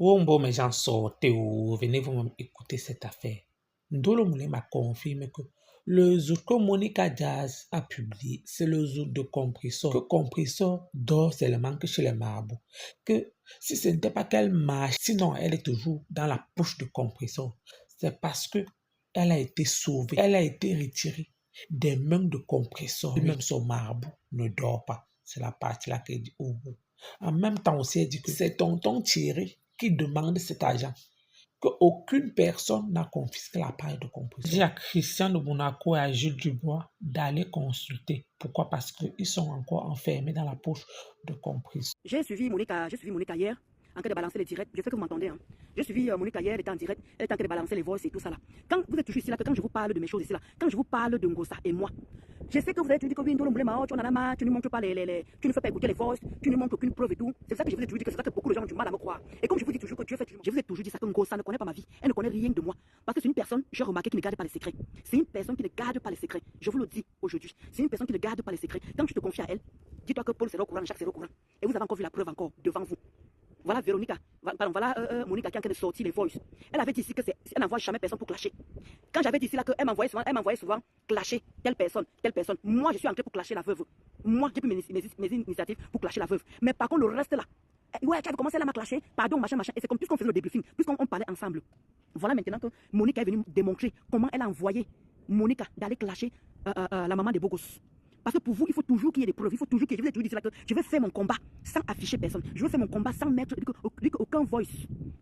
Bon, mes gens, sortez ou venez vous-même écouter cette affaire. Ndolo Moulin m'a confirmé que le zouk que Monica Jazz a publié, c'est le zouk de Compressor. Que Compressor dort seulement que chez les marabouts. Que si ce n'était pas qu'elle marche, sinon elle est toujours dans la poche de Compressor. C'est parce que elle a été sauvée, elle a été retirée des mains de Compressor. Et même son marabout ne dort pas. C'est la partie là qu'elle dit au bout. En même temps aussi, elle dit que c'est tonton Thierry qui demande cet argent, qu'aucune personne n'a confisqué la part de Compressor. J'ai à Christian de Monaco et à Jules Dubois d'aller consulter. Pourquoi? Parce qu'ils sont encore enfermés dans la poche de Compressor. J'ai suivi Monica hier, en train de balancer les directs. Je sais que vous m'entendez. Hein. J'ai suivi Monica hier, elle était en direct, elle était en train de balancer les voices et tout ça là. Quand vous êtes toujours ici là, que quand je vous parle de mes choses ici là, quand je vous parle de Ngosa et moi, je sais que vous avez toujours dit que oui, tu en as marre, tu ne montres pas tu ne fais pas écouter les voices, tu ne montres aucune preuve et tout. C'est ça que je vous ai toujours dit, que c'est ça que beaucoup de gens ont du mal à me croire. Et comme je vous dis toujours que Dieu fait, je vous ai toujours dit ça, que Ngosa ne connaît pas ma vie, elle ne connaît rien de moi. Parce que c'est une personne, j'ai remarqué, qui ne garde pas les secrets. C'est une personne qui ne garde pas les secrets. Je vous le dis aujourd'hui. C'est une personne qui ne garde pas les secrets. Quand tu te confies à elle, dis-toi que Paul sera au courant, Jacques sera au courant. Et vous avez encore vu la preuve encore devant vous. Voilà Véronica, voilà Monica qui est en train de sortir les voices. Elle avait dit ici que elle n'envoie jamais personne pour clasher. Quand j'avais dit ici là qu'elle m'envoyait souvent clasher telle personne. Moi je suis entré pour clasher la veuve. Moi j'ai pris mes initiatives pour clasher la veuve. Mais par contre le reste là, ouais tu as commencé là à m'a clasher, pardon machin. Et c'est comme puisqu'on faisait le débriefing, puisqu'on parlait ensemble. Voilà maintenant que Monica est venue démontrer comment elle a envoyé Monica d'aller clasher la maman des beaux gosses. Parce que pour vous, il faut toujours qu'il y ait des preuves. Il faut toujours qu'il y ait. Je vous ai toujours dit que je vais faire mon combat sans afficher personne. Je vais faire mon combat sans mettre aucun voice.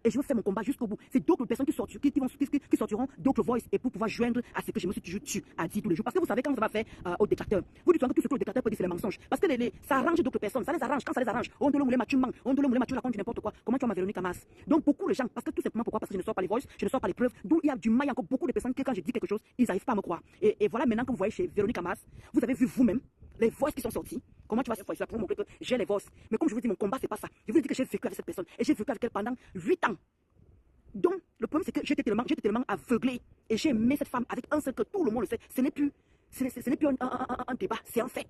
Et je vais faire mon combat jusqu'au bout. C'est d'autres personnes qui sortiront d'autres voices et pour pouvoir joindre à ce que je me suis toujours tué à dire tous les jours. Parce que vous savez, quand ça va faire au détracteur, vous dites que tout ce que le détracteur peut dire, c'est les mensonges. Parce que ça arrange d'autres personnes. Ça les arrange. Quand ça les arrange, on te le moulé, tu mens. On te le moulé, tu racontes n'importe quoi. Comment tu as Véronique Amas? Donc beaucoup de gens, parce que tout simplement pourquoi? Parce que je ne sors pas les voices, je ne sors pas les preuves. D'où il y a du mal. Il y a encore beaucoup de personnes qui, quand je dis quelque chose, ils n'arrivent pas à me croire. Et voilà maintenant que vous voyez chez Véronique Amas, vous avez vu vous-même les voices qui sont sorties. Comment tu vas cette fois-ci pour montrer que j'ai les voices? Mais comme je vous dis, mon combat, c'est pas ça. Je vous dis que j'ai vécu avec cette personne. Et j'ai vécu avec elle pendant 8 ans. Donc, le problème, c'est que j'étais tellement aveuglé. Et j'ai aimé cette femme avec un seul que tout le monde le sait. Ce n'est plus un débat, c'est un fait.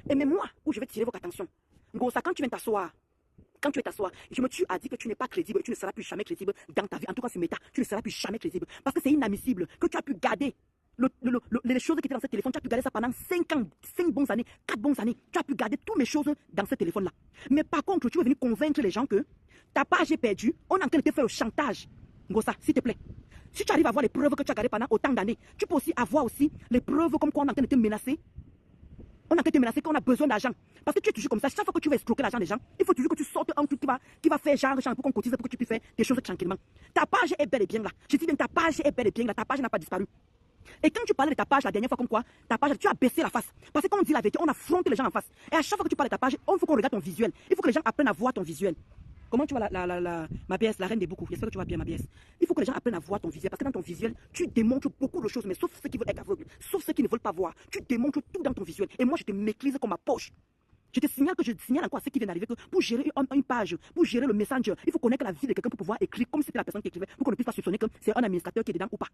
Et même moi, où je vais tirer votre attention. Ngosa, quand tu viens t'asseoir, je me tue à dire que tu n'es pas crédible et tu ne seras plus jamais crédible dans ta vie. En tout cas, sur Meta, tu ne seras plus jamais crédible. Parce que c'est inadmissible que tu as pu garder les choses qui étaient dans ce téléphone, tu as pu garder ça pendant 5 ans, 5 bonnes années, 4 bonnes années. Tu as pu garder toutes mes choses dans ce téléphone-là. Mais par contre, tu es venu convaincre les gens que ta page est perdue. On est en train de te faire le chantage. Ngosa, s'il te plaît. Si tu arrives à avoir les preuves que tu as gardées pendant autant d'années, tu peux aussi avoir aussi les preuves comme quoi on est en train de te menacer. On est en train de te menacer qu'on a besoin d'argent. Parce que tu es toujours comme ça. Chaque fois que tu vas escroquer l'argent des gens, il faut toujours que tu sortes un truc qui va faire genre pour qu'on cotise, pour que tu puisses faire des choses tranquillement. Ta page est bel et bien là. Je dis bien, ta page est bel et bien là. Ta page n'a pas disparu. Et quand tu parlais de ta page la dernière fois, comme quoi, ta page, tu as baissé la face. Parce que quand on dit la vérité, on affronte les gens en face. Et à chaque fois que tu parles de ta page, il faut qu'on regarde ton visuel. Il faut que les gens apprennent à voir ton visuel. Comment tu vois ma BS, la reine des beaucoup? J'espère que tu vas bien, ma BS. Il faut que les gens apprennent à voir ton visuel. Parce que dans ton visuel, tu démontres beaucoup de choses, mais sauf ceux qui veulent être aveugles, sauf ceux qui ne veulent pas voir. Tu démontres tout dans ton visuel. Et moi, je te maîtrise comme ma poche. Je te signale encore à ceux qui viennent d'arriver que pour gérer une page, pour gérer le messenger, il faut connaître la vie de quelqu'un pour pouvoir écrire comme si c'était la personne qui écrivait, pour qu'on ne puisse pas soupçonner que c'est un administrateur qui est dedans ou pas.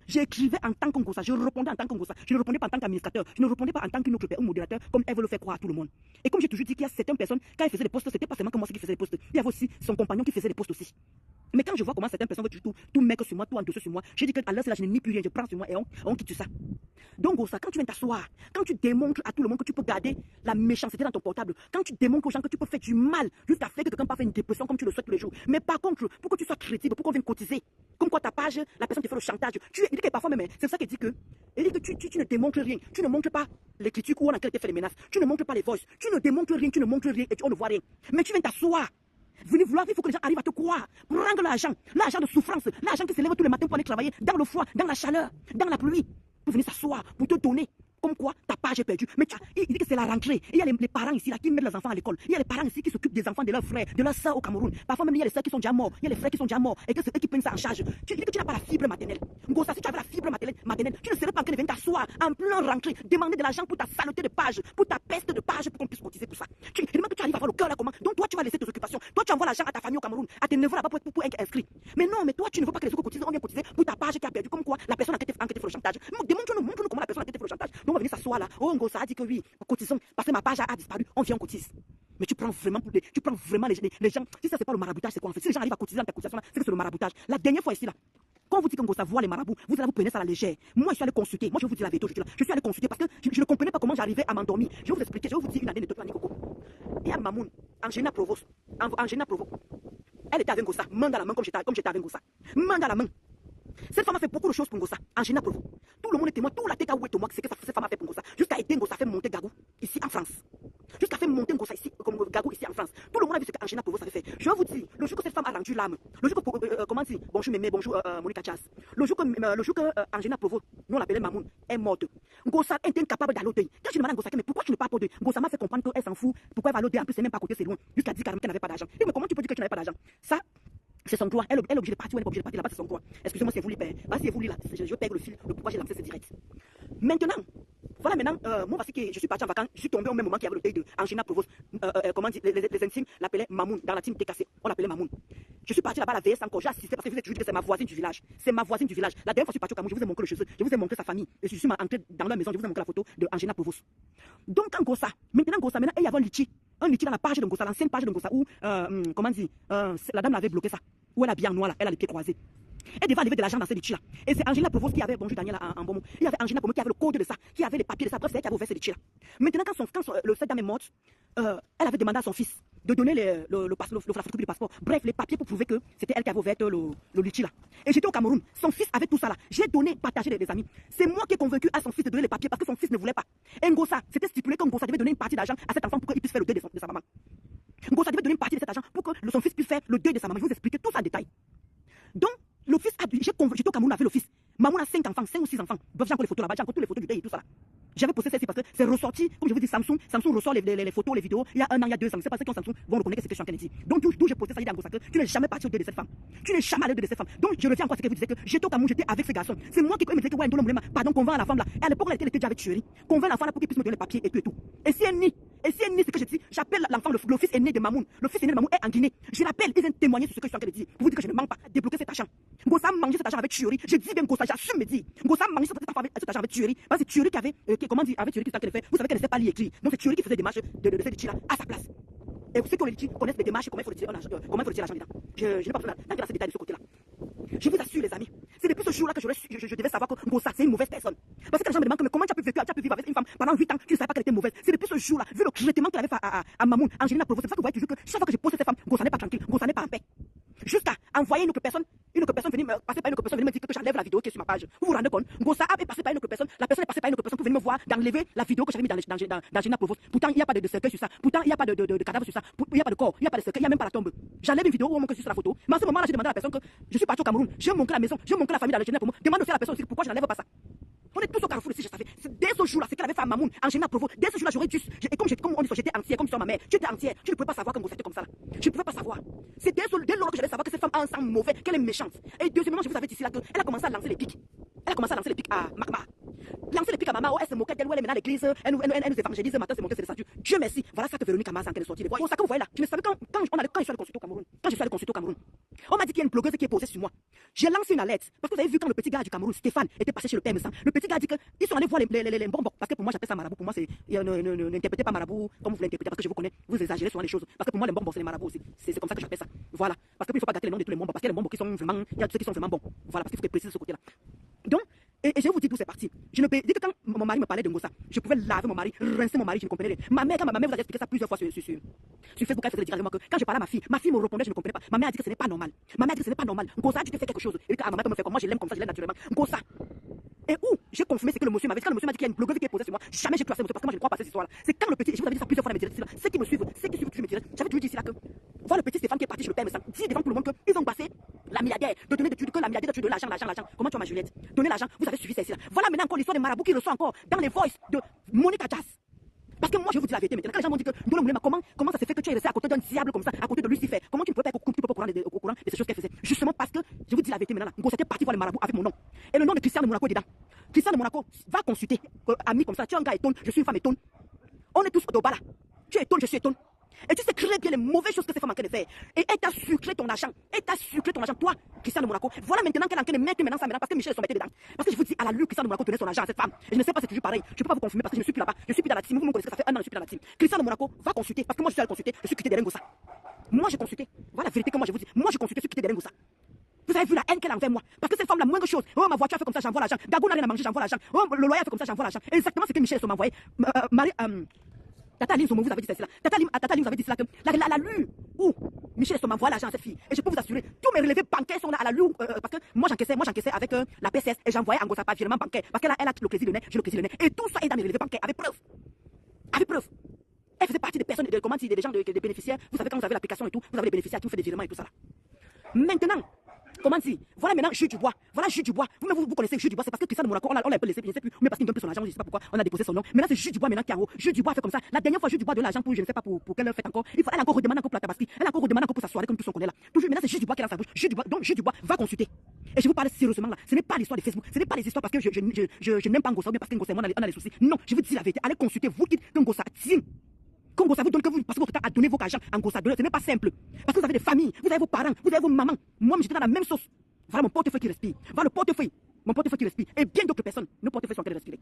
J'écrivais en tant qu'Ngosa, je répondais en tant qu'Ngosa, je ne répondais pas en tant qu'administrateur, je ne répondais pas en tant qu'une autre personne, un modérateur, comme elle veut le faire croire à tout le monde. Et comme j'ai toujours dit qu'il y a certaines personnes, quand elles faisaient des posts, c'était pas seulement que moi qui faisais des posts, il y avait aussi son compagnon qui faisait des posts aussi. Mais quand je vois comment certaines personnes veulent tout mettre sur moi, tout endosser sur moi, je dis que à l'heure c'est là, je n'ai plus rien, je prends sur moi et on quitte ça. Donc Ngosa, quand tu viens t'asseoir, quand tu démontres à tout le monde que tu peux garder la méchanceté dans ton portable, quand tu démontres aux gens que tu peux faire du mal jusqu'à faire que quelqu'un peut faire une dépression comme tu le souhaites tous les jours. Mais par contre, pour que tu sois crédible, pour qu'on vienne cotiser, comme quoi ta page, la personne te fait le chantage, il dit que parfois même, c'est ça qu'il dit que tu ne démontres rien, tu ne montres pas l'écriture où on a fait les menaces, tu ne montres pas les voices, tu ne démontres rien, et on ne voit rien. Mais tu viens t'asseoir. Venez vouloir, il faut que les gens arrivent à te croire. Prendre l'argent de souffrance, l'argent qui se lève tous les matins pour aller travailler dans le froid, dans la chaleur, dans la pluie, pour venir s'asseoir, pour te donner. Comme quoi, ta page est perdue. Mais il dit que c'est la rentrée. Et il y a les parents ici là, qui mettent leurs enfants à l'école. Il y a les parents ici qui s'occupent des enfants de leurs frères, de leurs soeurs au Cameroun. Parfois même, il y a les soeurs qui sont déjà morts. Il y a les frères qui sont déjà morts. Et que c'est eux qui prennent ça en charge. Tu dis que tu n'as pas la fibre maternelle. Ngosa, si tu avais la fibre maternelle, tu ne serais pas en train de venir t'asseoir en plein rentrée, demander de l'argent pour ta saleté de page, pour ta peste de page, pour qu'on puisse cotiser pour ça. Tu dis que tu arrives à avoir le cœur là comment? Donc toi, tu vas laisser tes occupations. Toi, tu envoies l'argent à ta famille au Cameroun, à tes neveux là-bas pour être inscrit. Mais non, mais toi, tu ne veux pas que les autres cotisent. On vient cotiser pour ta page qui a perdu. Comme quoi, la personne a été fait le chantage. Montre-nous comment la personne a été fait le chantage. Donc on va venir s'asseoir là. Oh, Ngosa a dit que oui, cotisons, parce que ma page a disparu, on vient, on cotise. Mais tu prends vraiment les gens. Si ça, c'est pas le maraboutage, c'est quoi en fait? Si les gens arrivent à cotiser dans ta cotisation, c'est que c'est le maraboutage. La dernière fois ici, là, quand on vous dit qu'on doit voir les marabouts, vous allez vous prenez ça à la légère. Moi, je suis allé consulter. Moi, je vais vous dire la vérité aujourd'hui. Je suis allé consulter parce que je ne comprenais pas comment j'arrivais à m'endormir. Je vais vous expliquer. Je vais vous dire une année de toi, Coco. Il y a Mamoun, Angéna Provost. Angéna Provost. Elle était avec Ngossa, main dans la main comme j'étais avec Ngossa. Main dans la main. Cette femme a fait beaucoup de choses pour Ngossa. Angéna Provost. Tout le monde est témoin, tout la tête à où est moi, c'est que cette femme a fait pour Ngossa. Jusqu'à aider Ngossa à faire monter Gagou ici en France. Jusqu'à faire monter Ngossa ici, comme Gagou ici en France. Tout le monde a vu ce qu'Angéna Provost avait fait. Je vais vous dire, le jour que cette femme a rendu l'âme, le jour que, comment dire, bonjour Mémé, bonjour Monica Chas, le jour que Angéna Provost, nous on l'appelait Mamoun, est morte. Ngossa est incapable d'aller au deuil. Quand je demande à Ngossa, mais pourquoi tu ne pars pas au deuil? Ngossa m'a fait comprendre qu'elle s'en fout, pourquoi elle va aller au deuil, en plus c'est même pas à côté, c'est loin. Jusqu'à dire carrément qu'elle n'avait pas d'argent. Mais comment tu peux dire que tu n'avais pas d'argent? Ça, c'est son droit. Elle est obligée de partir ou elle est obligée de partir là-bas, c'est son droit. Excusez-moi, c'est vous les pères. C'est vous là. Je perds le fil de pourquoi j'ai lancé ce direct. Maintenant, voilà maintenant, moi, parce que je suis parti en vacances, je suis tombé au même moment qu'il y avait le deuil de Angéna Provost. Comment dire, les intimes l'appelaient Mamoun, dans la team TKC, on l'appelait Mamoun. Je suis parti là-bas la veille sans encore, j'ai assisté parce que vous êtes toujours dit que c'est ma voisine du village. C'est ma voisine du village. La dernière fois que je suis parti au Cameroun, je vous ai montré le cheveu, je vous ai montré sa famille. Et je suis entré dans leur maison, je vous ai montré la photo de Angéna Provost. Donc, quand Ngossa, maintenant, il y avait un litchi dans la page de Ngossa, l'ancienne page de Ngossa, où, comment dire, la dame l'avait bloqué ça, où elle a bien noir là, elle a les pieds croisés. Elle devait enlever de l'argent dans ces litchis là. Et c'est Angéna Provost qui avait, bonjour Daniel en bon mot, il y avait Angéna Provost qui avait le code de ça, qui avait les papiers de ça, bref, c'est elle qui avait ouvert ces litchis là. Maintenant, quand cette dame est morte, elle avait demandé à son fils de donner la photocopie du passeport, bref, les papiers pour prouver que c'était elle qui avait ouvert le litchi là. Et j'étais au Cameroun, son fils avait tout ça là. J'ai donné, partagé des amis. C'est moi qui ai convaincu à son fils de donner les papiers parce que son fils ne voulait pas. Et Ngossa, c'était stipulé que Ngossa devait donner une partie d'argent à cet enfant pour qu'il puisse faire le deuil de sa maman. Ngossa devait donner une partie de cet argent pour que son fils puisse faire le deuil de sa maman. Je vous expliquer tout ça en détail. Donc, le fils a j'étais au Cameroun avec le fils. Maman a 5 enfants, 5 ou 6 enfants. Bref, j'ai encore les photos là-bas, j'ai encore toutes les photos du deuil et tout ça là. J'avais posté celle-ci parce que c'est ressorti, comme je vous dis, Samsung ressort les photos, les vidéos. Il y a 1 an, il y a 2 ans. C'est pas ceux qui ont Samsung vont reconnaître ce que je suis en train de dire. Donc, d'où j'ai posté ça, il y a Ngossa, que tu n'es jamais parti au deuil de cette femme. Tu n'es jamais allé au deuil de cette femme. Donc, je reviens encore à ce que vous disiez que j'étais au Cameroun, j'étais avec ce garçon. C'est moi qui me disais que, ouais, pardon, convainc la femme là. Et à l'époque, elle était déjà avec tuerie. Convainc l'enfant là pour qu'il puisse me donner les papiers et tout. Et si elle nie, ce que je dis, j'appelle l'enfant, le fils aîné de Mamoun. Le fils aîné de Mamoun est en Guinée. Je l'appelle, ils viennent témoigner sur ce que je suis en train de dire. Pour vous dire que je ne manque pas débloquer cet argent. Ngossa a mangé cet argent avec tuerie. Je dis bien Ngossa, j'assume me dire. Ngossa a mangé cet argent avec tuerie. Parce que c'est tuerie qui avait, comment dire, avec tuerie qui s'est fait. Vous savez qu'elle ne sait pas lire et écrire. Donc c'est tuerie qui faisait des démarches de ces litchis là à sa place. Et ceux qui ont les litchis connaissent les démarches et comment il faut retirer l'argent dedans. Je n'ai pas besoin d'entrer dans ces détails de ce côté-là. Je vous assure les amis, c'est depuis ce jour-là que je devais savoir que Ngossa c'est une mauvaise personne. Parce que les gens me demandent mais comment tu as pu vivre avec une femme pendant 8 ans, tu ne savais pas qu'elle était mauvaise. C'est depuis ce jour-là, vu le traitement qu'elle avait fait à Mamoun, Angéna Provost. C'est pour ça que vous voyez toujours que chaque fois que je pose cette femme, Ngossa n'est pas tranquille, Ngossa n'est pas en paix. Jusqu'à envoyer une autre personne venir me passer par une autre personne, venir me dire que j'enlève la vidéo qui est sur ma page. Vous vous rendez compte? Ngossa est passé par une autre personne, la personne est passée par une autre personne pour venir me voir, d'enlever la vidéo que j'avais mis dans Angéna Provost. Pourtant, il n'y a pas de cercueil sur ça. Pourtant, il n'y a pas de cadavre sur ça. Il n'y a pas de corps, il n'y a pas de cercueil, il n'y a même pas la tombe. J'enlève une vidéo où on montre sur la photo. Mais à ce moment-là, j'ai demandé à la personne que je suis parti au Cameroun, j'ai montré la maison, j'ai montré la famille d'Angéna pour moi. Demande aussi à la personne aussi pourquoi je n'enlève pas ça. On est tous au Carrefour ici, je savais. Dès ce jour-là, c'est qu'elle avait fait à Mamoun, Angéna Provost. Dès ce jour-là, j'aurais dû. Et comme on dit, j'étais entière, comme sur ma mère. Tu étais entière. Tu ne pouvais pas savoir que Ngossa était comme ça là. Je ne pouvais pas savoir. C'est dès lors que j'allais savoir que cette femme a un sang mauvais, qu'elle est méchante. Et deuxièmement, je vous avais dit ici là qu'elle a commencé à lancer les pics. Elle a commencé à lancer les pics à Mama. Lancer les pics à Mama, elle se moquait d'elle, où elle est maintenant à l'église, elle nous évangélise, matin, c'est monté, c'est le statut. Dieu merci. Voilà ça que Véronique Amaz en qu'elle est sortie. Pour ça que vous voyez là, je ne savais quand je suis allé consulter au Cameroun. Quand je suis allé consulter au Cameroun, on m'a dit qu'il y a une blogueuse qui est posée sur moi. J'ai lancé une alerte. Parce que vous avez vu quand le petit gars du Cameroun, Stéphane, était passé chez le père Messan. Le petit gars dit qu'ils sont allés voir les bonbons. Parce que pour moi, j'appelle ça marabout. Pour moi, c'est. N'interprétez pas marabout comme vous l'interprétez. Parce que je vous connais. Vous exagérez souvent les choses. Parce que pour moi, les bonbons, c'est les marabouts aussi. C'est comme ça que j'appelle ça. Voilà. Parce que il ne faut pas gâter les noms de tous les bonbons. Parce qu'il y a les bonbons qui sont vraiment. Il y a ceux qui sont vraiment bons. Voilà. Parce qu'il faut que préciser ce côté-là. Donc, et je vais vous dire d'où c'est parti. Je ne peux dire que quand mon mari me parlait de Ngossa, je pouvais laver mon mari, rincer mon mari, je ne comprenais rien. Ma mère vous a expliqué ça plusieurs fois sur Facebook, elle faisait dire à moi que quand je parlais à ma fille me répondait, je ne comprenais pas. Ma mère a dit que ce n'est pas normal. Ma mère a dit que ce n'est pas normal. Ngossa, tu te fais quelque chose. Et quand ma mère me fait comme moi, je l'aime comme ça, je l'aime naturellement. Ngossa. Et où j'ai confirmé ce que le monsieur m'avait dit. Quand le monsieur m'a dit qu'il y a une blogueuse qui est posée sur moi, jamais j'ai cru à ce monsieur parce que moi je ne crois pas à cette histoire-là. C'est quand le petit, je vous avais dit ça plusieurs fois dans mes directs, ceux qui me suivent toujours me diraient, j'avais toujours dit ici là que, voilà le petit Stéphane qui est parti chez le père Messan, dit devant tout le monde qu'ils ont passé la milliardaire, de donner que la milliardaire de l'argent. Comment tu vois ma Juliette? Donner l'argent, vous avez suivi ça ici là. Voilà maintenant encore l'histoire des marabouts qui ressort encore dans les voices de Monica Jazz. Parce que moi je vais vous dire la vérité maintenant. Quand les gens m'ont dit que comment ça se fait que tu es resté à côté d'un diable comme ça, à côté de Lucifer? Comment tu ne peux pas être au courant de ces choses qu'elle faisait? Justement parce que je vous dis la vérité maintenant. Ngossa était parti voir les marabouts avec mon nom. Et le nom de Christian de Monaco est dedans. Christian de Monaco, va consulter. Ami comme ça, tu es un gars étonne, je suis une femme étonne. On est tous au bas là. Tu es étonne, je suis étonne. Et tu sais très bien les mauvaises choses que ces femmes sont en train de faire. Et elle t'a sucré ton argent. Elle t'a sucré ton argent. Toi, Christian de Monaco. Voilà maintenant qu'elle est en train de mettre maintenant ça maintenant parce que Michel est mettait dedans. Parce que je vous dis, à la lue, Christian de Monaco donnait son argent à cette femme. Et je ne sais pas si c'est toujours pareil. Je ne peux pas vous confirmer parce que je ne suis plus là-bas. Je suis plus dans la team. Vous me connaissez, ça fait un an que je suis plus dans la team. Christian de Monaco va consulter. Parce que moi, je suis allé consulter. Je suis quitté d'Hélène Gossa. Moi, j'ai consulté. Voilà la vérité que moi, je vous dis. Moi, j'ai consulté. Je suis quitté d'Hélène Gossa. Vous avez vu la haine qu'elle a envers moi. Parce que cette femme, la moindre chose. Oh, ma voiture a fait comme ça, j'envoie l'argent. Gagou n'a rien à manger, j'envoie l'argent. Oh, le loyer a fait comme ça, j'envoie l'argent. Exactement ce que Michel m'a envoyé. Tata Lim, vous avez dit cela. Tata Lim, vous avez dit cela que la lue où Michel m'a envoyé l'argent à cette fille. Et je peux vous assurer, tous mes relevés bancaires sont là à la lue. Parce que moi j'encaissais avec la PCS et j'envoyais en gros ça par virement bancaire. Parce qu'elle a le crédit de nez, j'ai le crédit de nez. Et tout ça est dans mes relevés bancaires avec preuve. Avec preuve. Elle faisait partie des personnes, comment dire, des gens, des bénéficiaires. Vous savez, quand vous avez l'application et tout, vous avez les bénéficiaires qui vous font des virements et tout ça là. Maintenant, comment dire, voilà maintenant Jus du Bois. Voilà Jus du Bois. Vous connaissez Jus du Bois, c'est parce que Christian de Monaco, on l'a un peu laissé, je ne sais plus, mais parce qu'il donne plus son argent, je ne sais pas pourquoi, on a déposé son nom. Maintenant c'est Jus du Bois, maintenant Caro. Jus du Bois fait comme ça. La dernière fois, Jus du Bois donne l'argent pour, je ne sais pas pour quelle fête encore. Elle a encore redemandé encore pour la tabaski. Elle a encore redemandé encore pour sa soirée, comme tout ce qu'on connaît là. Toujours, maintenant c'est Jus du Bois qui est dans sa bouche. Jus du Bois, donc Jus du Bois va consulter. Et je vous parle sérieusement là. Ce n'est pas l'histoire de Facebook, ce n'est pas les histoires parce que je n'aime pas Ngossa, ou bien parce que Ngossa et moi on a des soucis. Non, je vous dis la vérité. Allez consulter, vous dites que Ngossa tient. Quand Ngossa vous donne que vous passez votre temps à donner vos argent à Ngossa, ce n'est pas simple. Parce que vous avez des familles, vous avez vos parents, vous avez vos mamans. Moi, j'étais dans la même sauce. Voilà mon portefeuille qui respire. Voilà le portefeuille. Mon portefeuille qui respire. Et bien d'autres personnes, nos portefeuilles sont en train de respirer.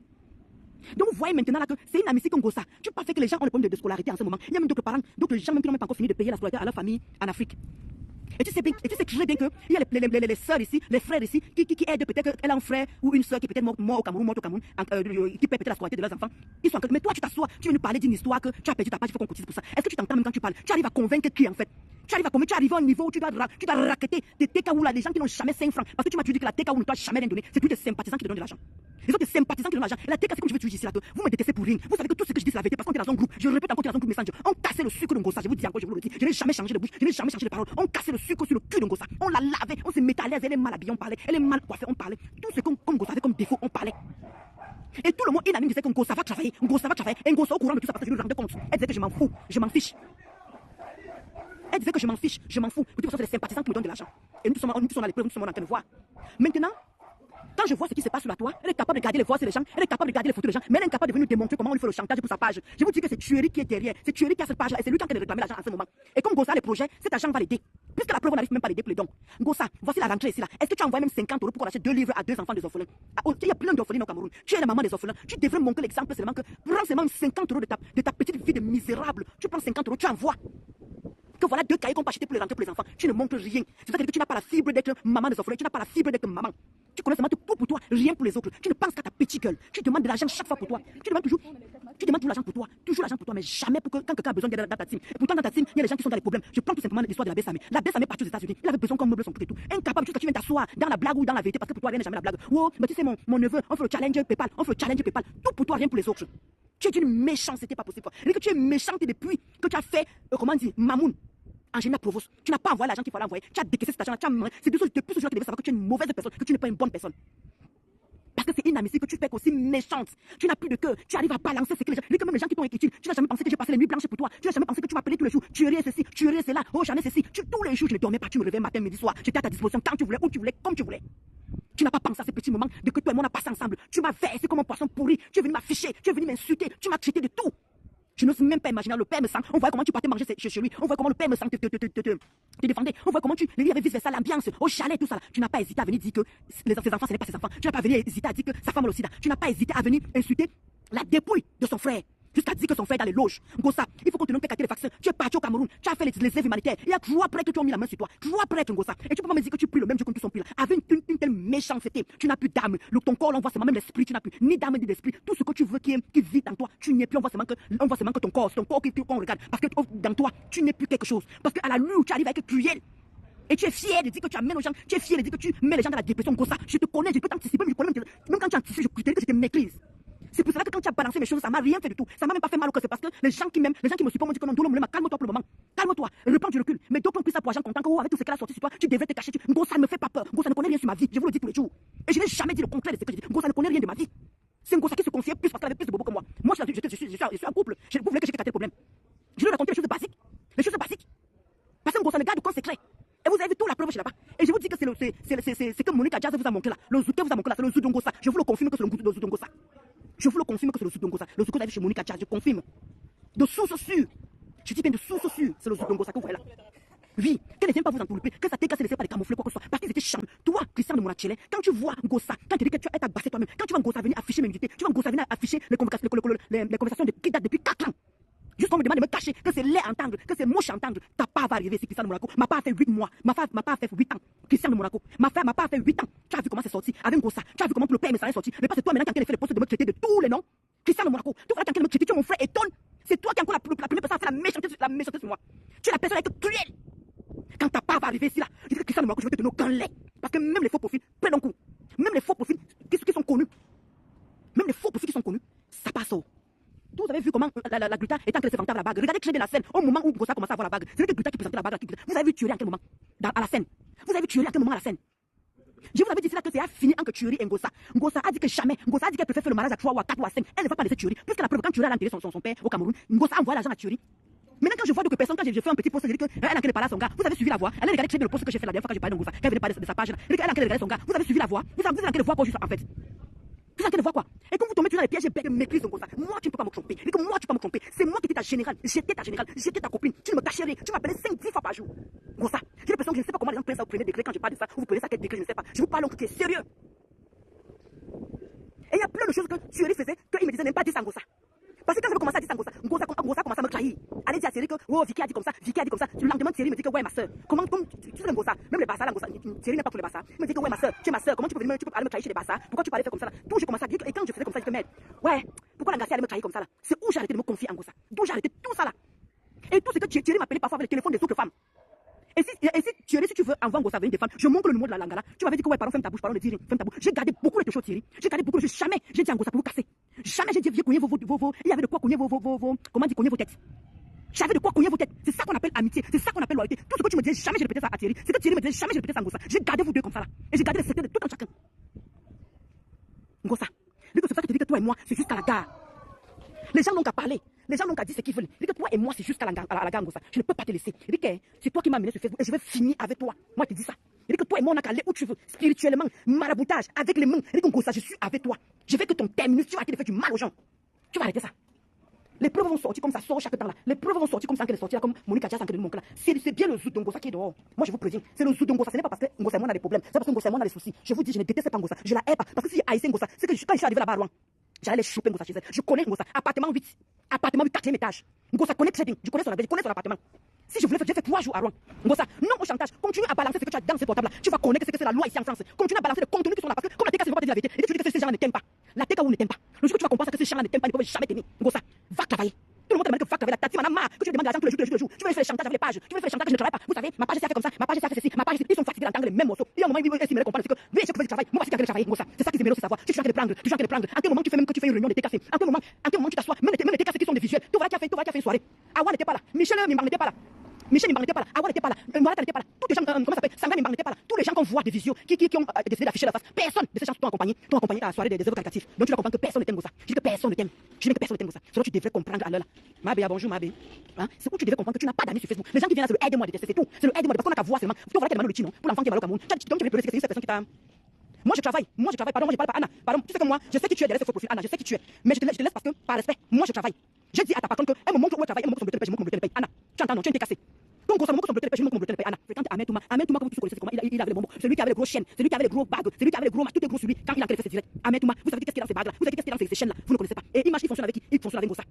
Donc vous voyez maintenant là que c'est une amitié comme Ngossa. Tu parles que les gens ont le problème de scolarité en ce moment. Il y a même d'autres parents, d'autres gens même qui n'ont même pas encore fini de payer la scolarité à leur famille en Afrique. Et tu sais très bien qu'il y a les sœurs ici, les frères ici, qui aident peut-être qu'elle a un frère ou une sœur qui est peut-être mort au Cameroun, qui paie peut-être la scolarité de leurs enfants. Ils sont mais toi, tu t'assois, tu viens nous parler d'une histoire que tu as perdu ta page, il faut qu'on cotise pour ça. Est-ce que tu t'entends même quand tu parles? Tu arrives à convaincre qui en fait? Tu arrives à un niveau où tu dois raqueter des TKO là, des gens qui n'ont jamais 5 francs. Parce que tu m'as dit que la TKO ne doit jamais rien donner. C'est tous des sympathisants qui te donnent de l'argent. Les autres sympathisants qui donnent de l'argent. Et la TKO, c'est comme je veux te dire ici là que vous me détestez pour rien. Vous savez que tout ce que je dis c'est la vérité parce qu'on est dans un groupe. Je répète encore, on est dans un groupe Messenger. On cassait le sucre de Ngossa. Je vous dis encore, je vous le dis. Je n'ai jamais changé de bouche. Je n'ai jamais changé de parole. On cassait le sucre sur le cul de Ngossa. On l'a lavé. On s'est mis à l'aise. Elle est mal habillée. On parlait. Elle est mal coiffée. On parlait. Tout ce que Ngossa avait comme défaut, on parlait. Et tout le monde unanime disait que Ngossa va travailler. Ngossa va travailler. Et Ngossa au courant de tout ça parce que je lui rendais compte. Elle disait que je m'en fous. Je m'en fiche. Elle disait que je m'en fiche, je m'en fous. De toute façon, c'est les sympathisants qui me donnent de l'argent. Et nous sommes à l'épreuve, nous sommes en train de voir. Maintenant, quand je vois ce qui se passe sur la toile, elle est capable de regarder les voix sur les gens, elle est capable de regarder les photos des gens, mais elle est incapable de venir démontrer comment on lui fait le chantage pour sa page. Je vous dis que c'est Tuerie qui est derrière, c'est Tuerie qui a cette page-là, et c'est lui qui est en train de réclamer l'argent en ce moment. Et comme Ngossa a les projets, cet argent va l'aider. Puisque la preuve, on n'arrive même pas à l'aider pour les dons. Ngossa, voici la rentrée ici là. Est-ce que tu as envoyé même 50 € pour qu'on achète 2 livres à 2 enfants des orphelins? Il y a plein d'orphelins au Cameroun. Tu es la maman des orphelins. Tu devrais montrer l'exemple seulement que prends seulement 50 € de ta petite vie de misérable. Tu prends 50 €, tu envoies. Que voilà 2 cahiers qu'on peut acheter pour les rentrer pour les enfants. Tu ne montres rien. C'est ça que tu n'as pas la fibre d'être maman des orphelins. Tu n'as pas la fibre d'être maman. Tu connais seulement tout pour toi, rien pour les autres. Tu ne penses qu'à ta petite gueule. Tu demandes de l'argent chaque fois pour toi. Tu demandes toujours l'argent pour toi. Toujours l'argent pour toi, mais jamais pour que quand quelqu'un a besoin d'aide dans ta team. Et pourtant, dans ta team, il y a des gens qui sont dans les problèmes. Je prends tout simplement l'histoire de la Bessamé. La Bessamé est partie aux États-Unis. Il avait besoin qu'on meuble son truc et tout. Incapable, juste que tu viens t'asseoir dans la blague ou dans la vérité parce que pour toi, rien n'est jamais la blague. Oh, mais tu sais, mon neveu, on fait le challenge PayPal. On fait le challenge PayPal. Tout pour toi, rien pour les autres. Tu es une méchanceté pas possible. Et que tu es méchante depuis que tu as fait, comment dire, Mamoun. Angélique Provost, tu n'as pas envoyé l'argent qu'il fallait envoyer. Tu as décaissé cet argent. C'est de plus ce jour que tu devais savoir que tu es une mauvaise personne, que tu n'es pas une bonne personne. Parce que c'est inadmissible que tu fais aussi méchante. Tu n'as plus de cœur. Tu arrives à balancer ce que les gens. Même les gens qui t'ont écrit, tu n'as jamais pensé que j'ai passé les nuits blanches pour toi. Tu n'as jamais pensé que tu m'appelais tous les jours. Tu es rien ceci, tu es rien cela. Oh, j'en ai ceci. Tous les jours, je ne dormais pas. Tu me réveillais matin, midi, soir. J'étais à ta disposition quand tu voulais, où tu voulais, comme tu voulais. Tu n'as pas pensé à ces petits moments de que toi et moi on a passé ensemble. Tu m'as versé comme un poisson pourri. Tu es venu m'afficher. Tu es venu m'insulter. Tu m'as traité de tout. Je n'ose même pas imaginer le père me sent. On voit comment tu partais manger chez lui. On voit comment le père me sent te défendait. On voit comment il y avait vice versa l'ambiance au chalet, tout ça. Tu n'as pas hésité à venir dire que ses enfants, ce n'est pas ses enfants. Tu n'as pas hésité à dire que sa femme a le sida. Tu n'as pas hésité à venir insulter la dépouille de son frère. Jusqu'à dire que son frère est dans les loges. Ngossa, il faut qu'on te donne les vaccins. Tu es parti au Cameroun. Tu as fait les œuvres humanitaires. Il y a 3 prêtres qui ont mis la main sur toi. 3 prêtres, Ngossa. Et tu peux pas me dire que tu pries le même Dieu que tous sont pris là. Avec une telle méchanceté. Tu n'as plus d'âme. Ton corps, on voit seulement même l'esprit. Tu n'as plus ni d'âme ni d'esprit. Tout ce que tu veux qui vit en toi, tu n'y es plus. On voit seulement que ton corps qu'on regarde. Parce que dans toi, tu n'es plus quelque chose. Parce qu'à la lutte, tu arrives avec cruel. Et tu es fier de dire que tu amènes aux gens. Tu es fier de dire que tu mets les gens dans la dépression. Ngossa, je te connais, je peux t'anticiper, mais je connais même quand tu anticipes, je te dis que je te maîtrise. C'est pour cela que quand tu as balancé mes choses, ça m'a rien fait du tout. Ça m'a même pas fait mal au cœur. C'est parce que les gens qui m'aiment, les gens qui me supportent m'ont dit que non, Dolo Moulema, calme-toi pour le moment. Calme-toi, reprends du recul. Mais d'autres ont pris ça pour agent content que avec tout ce qu'elle a sorti sur toi, tu devrais te cacher. Ngossa ne me fait pas peur. Ngossa ne connaît rien sur ma vie. Je vous le dis tous les jours. Et je n'ai jamais dit le contraire de ce que je dis. Ngossa ne connaît rien de ma vie. C'est Ngossa qui se confiait plus parce qu'elle avait plus de bobo que moi. Moi, je suis un couple. Vous voulez que j'ai le problème. Je lui ai raconté les choses basiques. Les choses basiques. Parce que Ngossa ne garde aucun secret. Et vous avez vu toute la preuve chez là-bas. Et je vous dis que c'est que Monica Jazz vous a montré là. Le Zouké vous a montré là, c'est le Zoudou Ngossa. Je vous le confirme que c'est le Zoudou Ngossa. Je vous le confirme que c'est le Zoudou Ngossa. Le Zoudou que vous avez chez Monica Jazz, je confirme. De source sûre. Je dis bien de source sûre, c'est le Zoudongosa que vous voyez là. Oui, qu'elle ne vient pas vous entourlouper, que sa TK ne laisse pas les camoufler quoi que ce soit, parce qu'ils étaient charmés. Toi, Christian de Monachele, quand tu vois Ngossa, quand tu dis que tu as abassé toi-même, quand tu vois Ngossa venir afficher mes nudité, tu vois Ngossa venir afficher les conversations qui datent depuis 4 ans. Juste qu'on me demande de me cacher, que c'est laid à entendre, que c'est moche à entendre. Ta part va arriver ici, Christian de Monaco. Ma part a fait 8 mois. Ma part a fait 8 ans. Christian de Monaco. Ma part a fait 8 ans. Tu as vu comment c'est sorti avec Ngossa. Tu as vu comment le père est sorti. Mais pas c'est toi maintenant qui as fait le poste de me traiter de tous les noms. Christian de Monaco. Tu vois quand me traiter, tu es mon frère et tonne. C'est toi qui as encore la première personne à faire la méchanceté sur moi. Tu es la personne la plus cruelle. Quand ta part va arriver ici là, je dis que Christian de Monaco, je vais te donner aucun lait. Parce que même les faux profils prennent un coup. Même les faux profils qui sont connus. Même les faux profils qui sont connus, ça passe au. Vous avez vu comment la Gluta est en train de se vanter avec la bague. Regardez très bien la scène. Au moment où Ngossa commence à avoir la bague, c'est que Gluta qui présentait la bague. Vous avez vu Thuori à quel moment à la scène. Vous avez vu Thuori à quel moment à la scène. Je vous avais dit là que c'est à fini entre Thuori et Ngossa. Ngossa a dit que jamais. Ngossa a dit qu'elle préfère faire le mariage à 3 ou à 4 ou à 5. Elle ne va pas laisser Thuori. Puisque la preuve, quand Thuori a enterré son père au Cameroun, Ngossa envoie l'argent à Thuori. Maintenant, quand je vois d'autres personnes, quand j'ai fait un petit post, je dis qu'elle a qu'elle parler à son gars. Vous avez suivi la voix. Elle a regardé très bien le post que j'ai fait la dernière fois que j'ai parlé de Ngossa. Quand elle venait parler de sa page là. Elle a qu'elle regardé son gars. Vous avez suivi la voix. Vous avez qu'elle voix quoi juste en fait. Vous avez qu'elle voix quoi. Et quand vous tombez dans les pièges, j'ai méprise de Ngossa. Moi, tu ne peux pas me tromper. Et que moi, tu peux pas me tromper. C'est moi qui étais ta générale. J'étais ta générale. J'étais ta copine. Tu ne me cachais rien. Tu m'appelais 5-10 fois par jour. Ngossa. J'ai l'impression que je ne sais pas comment les gens prennent ça au premier degré quand je parle de ça. Ou vous prenez ça à quel degré, je ne sais pas. Je vous parle en qui est sérieux. Et il y a plein de choses que Thuori faisait qu'il me disait même pas dire ça Ngossa. Parce que quand j'avais commencé à dire ça Ngossa commence à me trahir. Allez dire à Thierry que oh Vicky a dit comme ça, Vicky a dit comme ça. Le lendemain Thierry me dit que ouais ma soeur. Comment tu sais Ngossa, même les Bassa là Ngossa, Thierry n'est pas pour les Bassa. Il me dit que ouais ma soeur, tu es ma soeur, comment tu peux aller me trahir chez les Bassa? Pourquoi tu peux aller faire comme ça là? D'où je commençais à dire et quand je faisais comme ça je te merde. Ouais, pourquoi la Ngassi allait me trahir comme ça là? C'est où j'ai arrêté de me confier en Ngossa. D'où j'ai arrêté tout ça là. Et tout ce que Thierry m'appelait parfois avec le téléphone des autres femmes. Et si Thierry, si tu veux envoyer Ngossa venir des femmes, je montre le numéro de la Langala. Tu m'avais dit que ouais, pardon, ferme ta bouche, pardon, ne dis rien, ferme ta bouche. J'ai gardé beaucoup de choses, Thierry. J'ai gardé beaucoup de choses. Jamais j'ai dit à Ngossa pour vous casser. Jamais j'ai dit viens cogner vos. Il y avait de quoi cogner vos. Comment dire cogner vos têtes. J'avais de quoi cogner vos têtes. C'est ça qu'on appelle amitié. C'est ça qu'on appelle loyauté. Tout ce que tu me disais, jamais je répétais ça à Thierry. C'est que Thierry me disait, jamais je répétais ça à Ngossa. J'ai gardé vous deux comme ça là. Et j'ai gardé les secrets de tout un chacun. Ngossa, dis que c'est ça que tu dis que toi et moi, c'est jusqu'à la gare. Les gens n'ont qu'à parler. Les gens n'ont qu'à dire ce qu'ils veulent. Dis que toi et moi, c'est jusqu'à la gare, Ngossa. Je ne peux pas te laisser. Dis que c'est toi qui m'as amené sur Facebook et je vais finir avec toi. Moi, je te dis ça. Dis que toi et moi, on n'a qu'à aller où tu veux. Spirituellement, maraboutage, avec les mains. Dis que Ngossa, je suis avec toi. Je veux que ton terminus, tu vas arrêter de faire du mal aux gens. Tu vas arrêter ça. Les preuves vont sortir comme ça sort chaque temps là. Les preuves vont sortir comme ça qu'elle est sortie là, comme Monica Jazz en de mon là. C'est bien le Zoudongosa qui est dehors. Moi je vous préviens, c'est le Zoudongosa. Ce n'est pas parce que Ngossa et moi on a des problèmes, c'est parce que Ngossa et moi on a des soucis. Je vous dis, je ne déteste pas Ngossa. Je la hais pas. Parce que si j'ai haïssé Ngossa, c'est que quand je suis arrivé là-bas à Rouen, j'allais les choper Ngossa chez elle. Je connais Ngossa. Appartement 8. Appartement 8, 4e étage. Ngossa connaît très bien. Je connais son appartement. Si je voulais faire, j'ai fait 3 jours à Rouen. Ngossa, non au chantage. Continue à balancer ce que tu as dans ce portable là. Tu vas connaître ce que c'est la loi ici en France. Continue à balancer le contenu qui sont là. Parce que comme la TK, c'est pas te dire la vérité. Et tu dis que ces gens ne t'aiment pas. La TK où ne t'aime pas. Le jour que tu vas comprendre que ces gens ne t'aiment pas, ils ne peuvent jamais t'aimer. Ngossa, va travailler. Tout le monde te demande que va travailler. La tati m'en a marre. Que tu demandes de l'argent tous les jours. Tu veux faire les chantages avec les pages. Tu veux faire les chantages, je ne travaille pas. Vous savez, ma page c'est fait comme ça. Ma page c'est fait ceci. Ma page ils sont fatigués d'entendre les mêmes morceaux. Et à un moment, ils me comprendre. C'est que, oui, je fais du travail. Moi aussi, je travaille. Ngossa, c'est ça qu'ils aiment savoir. Tu es en train de prendre. Tu es en train de prendre. À quel moment tu fais même que tu fais une réunion de TKC. À quel moment tu t'assois. Même les TKC qui sont des visuels. Tu vois qui a fait une soirée. Awa n'était pas là. Michel Mimbar n'était pas là. Michel Mimbar n'était pas là. Awa n'était pas là. Morata n'était pas là. Tous les gens, comment ça s'appelle? Sanga Mimbar n'était pas là. Tous les gens qu'on voit des visios qui ont décidé d'afficher la face. Personne de ces gens t'ont accompagné à la soirée des œuvres caritatives. Donc tu dois comprendre que personne ne t'aime Ngossa. Je dis que personne ne t'aime. Je dis que personne ne t'aime Ngossa. C'est là que tu devrais comprendre à l'heure là. Mabé, bonjour Mabé. Hein? C'est où tu devrais comprendre que tu n'as pas d'amis sur Facebook. Les gens qui viennent là, c'est le aide-moi à détester, c'est tout. C'est le aide-moi parce qu'on a qu'à voir seulement. Tu vois qu'elle m'a le petit non pour l'enfant qui est mal au Cameroun. Donc tu veux pleurer, c'est cette personne qui t'a. Moi je travaille. Pardon, moi je parle pas Anna. Pardon, tu sais que moi, je sais que tu es derrière ce faux profil Anna, je sais que tu es. Mais je te laisse parce que par respect, moi je travaille. J'ai dit à ta patronne que elle me montre où elle travaille, elle me montre son bulletin de paie, je montre mon bulletin de paie. Anna, tu entends non, tu es cassé. Donc ça me montre son bulletin de paie, je montre mon bulletin de paie. Anna, fréquente Ahmed Touma, comme tu connaissais comment il avait les bonbons, celui qui avait les gros chaînes, celui qui avait les gros bagues, celui qui avait les gros matchs, tout est gros sur lui quand il a fait ses directs. Ahmed Touma, vous savez qu'est-ce qu'il a dans ces bagues là, vous savez qu'est-ce qu'il a dans ces chaînes là, vous ne connaissez pas. Et Image, il fonctionne avec qui? Il fonctionne avec Ngossa.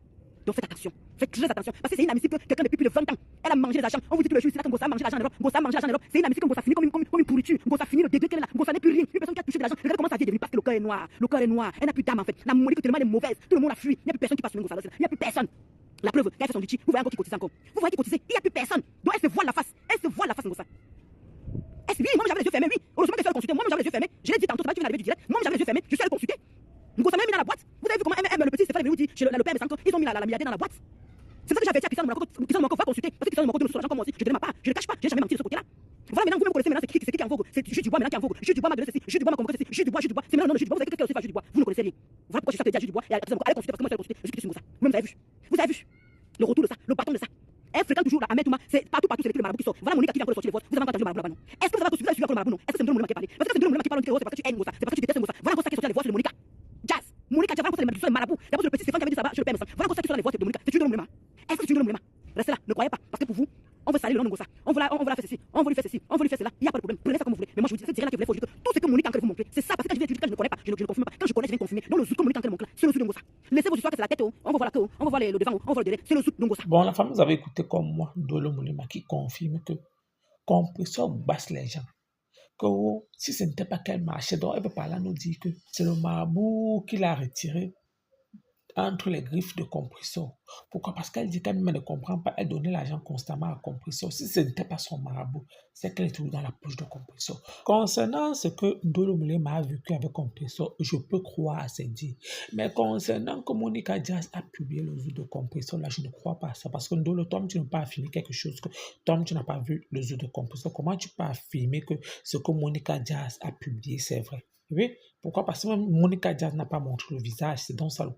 Donc faites attention, faites très attention. Parce que c'est inadmissible que quelqu'un depuis plus de 20 ans, elle a mangé les argent. On vous dit tous les jours ici là que Ngossa a mangé l'argent en Europe. Ngossa a mangé l'argent en Europe. C'est inadmissible que Ngossa finit comme une pourriture. Ngossa finit le degré qu'elle est là. Ngossa n'est plus rien. Une personne qui a touché de l'argent. Regardez comment sa vie est devenue parce que le cœur est noir. Le cœur est noir. Elle n'a plus d'âme en fait. La molécule tellement est mauvaise. Tout le monde la fuit. Il n'y a plus personne qui passe sur Ngossa. Il n'y a plus personne. La preuve, elle fait son litchi. Vous voyez encore qui cotise encore. Vous voyez qui cotise. Il n'y a plus personne. Donc elle se voit la face. Elle se voit la face Ngossa. Oui, moi j'avais les yeux fermés, oui. Heureusement que je suis allé consulter. Moi j'avais les yeux fermés. Je l'ai dit tantôt, c'est pas que tu viens d'arriver du direct. Moi j'avais les yeux fermés. Je suis allé consulter. Ngossa m'a mis dans la boîte. Vous avez vu comment le petit Stéphane dit chez le père me ils ont mis la milliardaire dans la boîte. C'est ça que j'avais dit à Christian de Monaco, va consulter. Parce que Christian de Monaco de l'argent comme moi aussi. Je ne ma part. Je ne cache pas. J'ai jamais menti de ce côté-là. Voilà, maintenant vous me connaissez, maintenant c'est qui en vogue. C'est Jules Dubois maintenant qui est en vogue. Jules Dubois m'a donné ceci. Jules Dubois m'a convoqué ceci. Jules Dubois. C'est maintenant le nom de Jules Dubois. Vous savez qu'est-ce que c'est Jules Dubois? Vous ne connaissez rien. Voilà pourquoi je suis à Jules Dubois et à Christian de Monaco. Allez consulter parce que moi je vais consulter. Je suis sur Ngossa. Vous avez vu? Vous avez vu? Le retour de ça, le bâton de ça. Elle fréquente toujours la Ahmed Touma, c'est partout, c'est les marabouts qui sortent. Voilà Monica qui vient encore de sortir les voix. Vous avez entendu le marabout là-bas, non? Est-ce que vous avez suivi le marabout, non? Est-ce que c'est le Moulema qui parle? Parce que c'est le Moulema qui parle, c'est parce que tu aimes Ngossa, c'est parce que tu détestes Ngossa. Voilà Ngossa qui sort les voix sur le Monica. Jazz. Monica, tu vas rencontrer les marabouts. D'abord, le petit Stéphane qui avait dit ça, je le perds, voilà Ngossa qui sort les voix sur le Monica. C'est tu le Moulema. Est-ce que c'est tu le Moulema? Restez là, ne croyez pas. Parce que pour vous, on veut salir le nom de Ngossa. On veut la faire ceci, on veut lui faire ceci, on veut lui faire cela. Il n'y a pas de problème. Prenez ça comme vous voulez. Mais moi, je vous dis, cette direct là que vous voulez que tout ce que Monique est en train de vous montrer, c'est ça. Parce que quand je viens quand je ne connais pas, je ne confirme pas. Quand je connais, je viens confirmer. Donc le zout que Monique est en train de montrer, c'est le zout de Ngossa. Laissez vos histoires que c'est la tête, on va voir la queue, on va voir le devant, on va voir le derrière. C'est le zout de Ngossa. Bon, la femme, vous avez écouté comme moi, Ndolo Moulema, qui confirme que compresseur basse les gens. Que si ce n'était pas qu'elle marchait, donc elle peut par là nous dire que c'est le marabout qui l'a retiré entre les griffes de compresseur. Pourquoi? Parce qu'elle dit qu'elle-même ne comprend pas, elle donnait l'argent constamment à compresseur. Si ce n'était pas son marabout, c'est qu'elle est toujours dans la poche de compresseur. Concernant ce que Ndolo Moulema a vécu avec compresseur, je peux croire à ses dires. Mais concernant que Monica Jazz a publié le zoo de compresseur, là, je ne crois pas à ça. Parce que Ndolo, toi, tu n'as pas affirmé quelque chose que toi, tu n'as pas vu le zoo de compresseur. Comment tu peux affirmer que ce que Monica Jazz a publié, c'est vrai? Oui, pourquoi? Parce que même Monica Jazz n'a pas montré le visage, c'est donc ça le